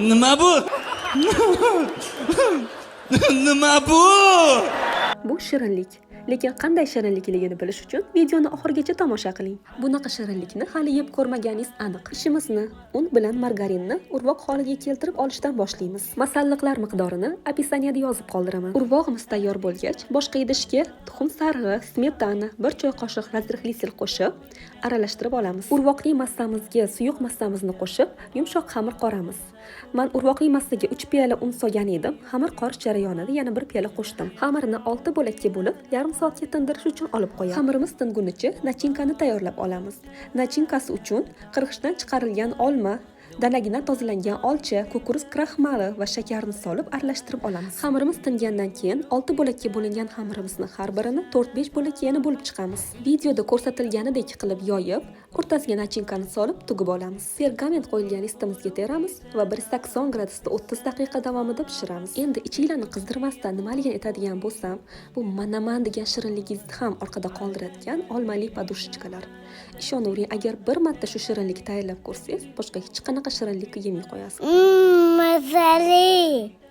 Nima bu? Nima bu? Bu shirinlik. Lekin qanday shirinlikligini bilish uchun videoni oxirigacha tomosha qiling. Bunaqa shirinlikni hali yeb ko'rmaganingiz aniq. Ishimizni un bilan margarinni urvoq holiga keltirib olishdan boshlaymiz. Masalliqlar miqdorini opisaniyada yozib qoldiraman. Urvog'imiz tayyor bo'lgach, boshqa idishga tuxum sarig'i, smetana, 1 choy qoshiq razrixli sil qo'shib, aralashtirib olamiz. Urvoqli massamizga suyuq massamizni qo'shib, yumshoq xamir qoramiz. Men urvoqli massaga 3 piyola un solgan edim. Xamir qorish jarayonida yana 1 piyola qo'shdim. Xamirni 6 bo'lakka bo'lib, yarim soatga tindirish uchun olib qo'yamiz. Xamirimiz tingunicha nachinkani tayyorlab olamiz. Nachinkasi uchun qirg'ichdan chiqarilgan olma, danagidan tozalangan olcha, kukuruz kraxmali va shakarni solib aralashtirib olamiz. Xamirimiz tingandan keyin 6 bo'lakka bo'lingan xamirimizni har birini 4-5 bo'lakka yana bo'lib chiqamiz. Videoda ko'rsatilganidek qilib yoyib, o'rtasiga nachinkani solib tugib olamiz. Pergament qo'yilgan listimizga teramiz va 180 gradusda 30 daqiqa davomida pishiramiz. Endi ichinglarni qizdirmasdan nimaligini aytadigan bo'lsam, bu manaman degan shirinligingizni ham orqada qoldiradigan olmali podushechkalar. Ishonavering, agar bir marta shu shirinlikni tayyorlab ko'rsangiz, boshqa hech qanaqa shirinlik yemay qo'yasiz. Mazali.